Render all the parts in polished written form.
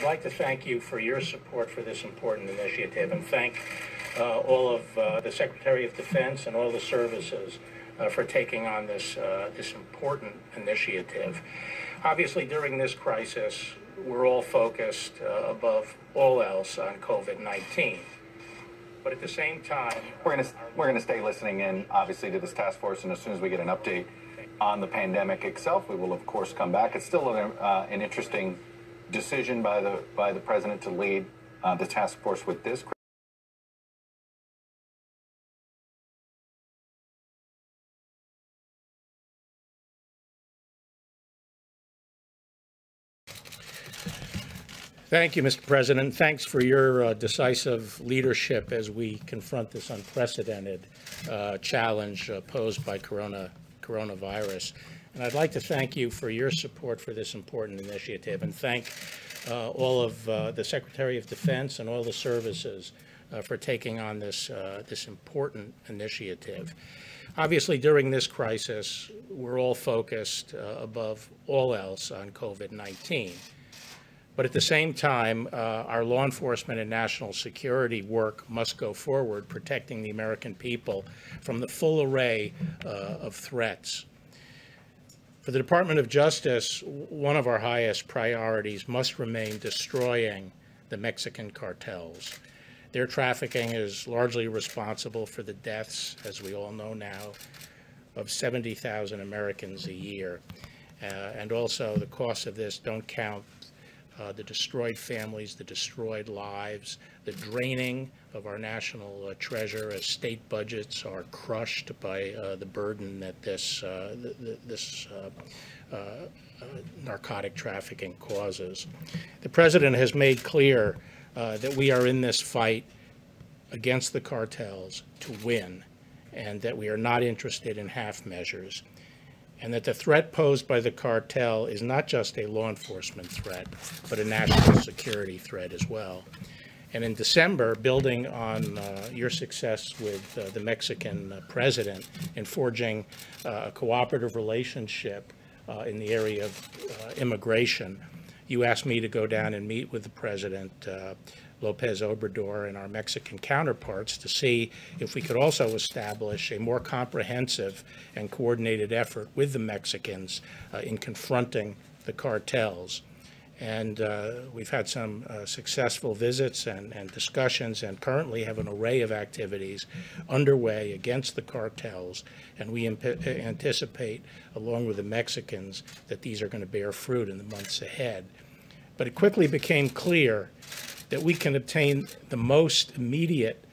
like to thank you for your support for this important initiative and thank all of the Secretary of Defense and all the services for taking on this important initiative. Obviously, during this crisis, we're all focused above all else on COVID-19. But at the same time, we're going to stay listening in, obviously, to this task force, and as soon as we get an update on the pandemic itself, we will, of course, come back. It's still an interesting decision by the president to lead the task force with this. Thank you, Mr. President. Thanks for your decisive leadership as we confront this unprecedented challenge posed by coronavirus. And I'd like to thank you for your support for this important initiative and thank all of the Secretary of Defense and all the services for taking on this important initiative. Obviously, during this crisis, we're all focused above all else on COVID-19. But at the same time, our law enforcement and national security work must go forward, protecting the American people from the full array of threats. For the Department of Justice, one of our highest priorities must remain destroying the Mexican cartels. Their trafficking is largely responsible for the deaths, as we all know now, of 70,000 Americans a year. And also the costs of this don't count the destroyed families, the destroyed lives, the draining of our national treasure as state budgets are crushed by the burden that this narcotic trafficking causes. The president has made clear that we are in this fight against the cartels to win, and that we are not interested in half measures, and that the threat posed by the cartel is not just a law enforcement threat, but a national security threat as well. And in December, building on your success with the Mexican president in forging a cooperative relationship in the area of immigration, you asked me to go down and meet with the president, Lopez Obrador, and our Mexican counterparts to see if we could also establish a more comprehensive and coordinated effort with the Mexicans in confronting the cartels. And we've had some successful visits and discussions, and currently have an array of activities underway against the cartels. And we anticipate, along with the Mexicans, that these are going to bear fruit in the months ahead. But it quickly became clear that we can obtain the most immediate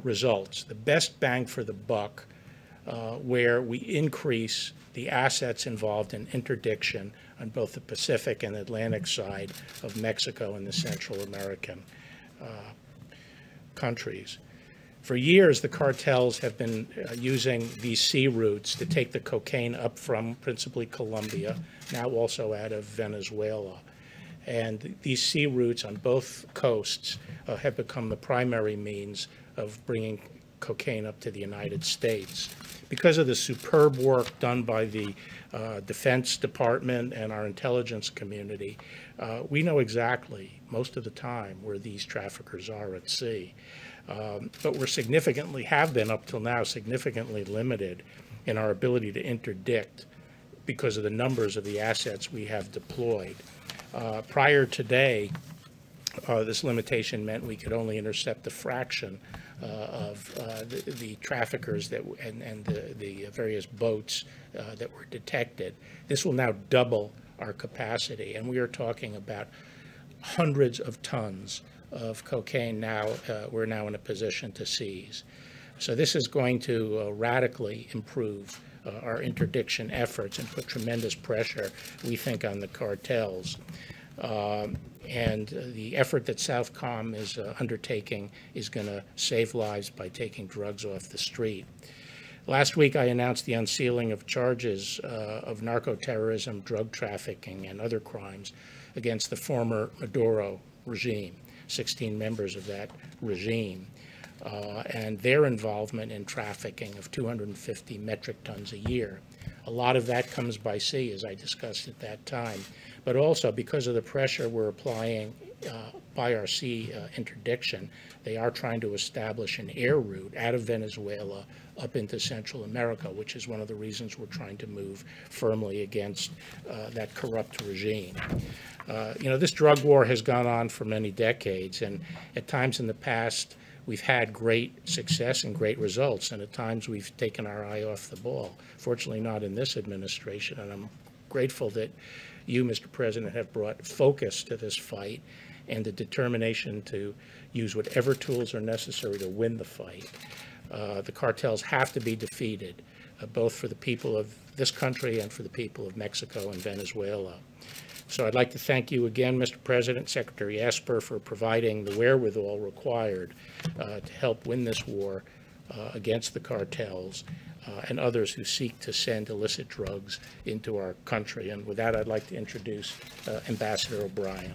results, the best bang for the buck, where we increase the assets involved in interdiction on both the Pacific and Atlantic side of Mexico and the Central American countries. For years, the cartels have been using these sea routes to take the cocaine up from principally Colombia, now also out of Venezuela. And these sea routes on both coasts have become the primary means of bringing cocaine up to the United States. Because of the superb work done by the Defense Department and our intelligence community, we know exactly, most of the time, where these traffickers are at sea. But we're have been up till now, significantly limited in our ability to interdict because of the numbers of the assets we have deployed. Prior today, this limitation meant we could only intercept a fraction of the traffickers and the various boats that were detected. This will now double our capacity, and we are talking about hundreds of tons of cocaine now we're now in a position to seize. So this is going to radically improve our interdiction efforts and put tremendous pressure, we think, on the cartels. And the effort that Southcom is undertaking is going to save lives by taking drugs off the street. Last week, I announced the unsealing of charges of narco-terrorism, drug trafficking, and other crimes against the former Maduro regime, 16 members of that regime, and their involvement in trafficking of 250 metric tons a year. A lot of that comes by sea, as I discussed at that time, but also because of the pressure we're applying by our sea interdiction, they are trying to establish an air route out of Venezuela up into Central America, which is one of the reasons we're trying to move firmly against that corrupt regime. This drug war has gone on for many decades, and at times in the past, we've had great success and great results, and at times we've taken our eye off the ball. Fortunately, not in this administration, and I'm grateful that you, Mr. President, have brought focus to this fight and the determination to use whatever tools are necessary to win the fight. The cartels have to be defeated, both for the people of this country and for the people of Mexico and Venezuela. So I'd like to thank you again, Mr. President, Secretary Esper, for providing the wherewithal required to help win this war against the cartels and others who seek to send illicit drugs into our country. And with that, I'd like to introduce Ambassador O'Brien.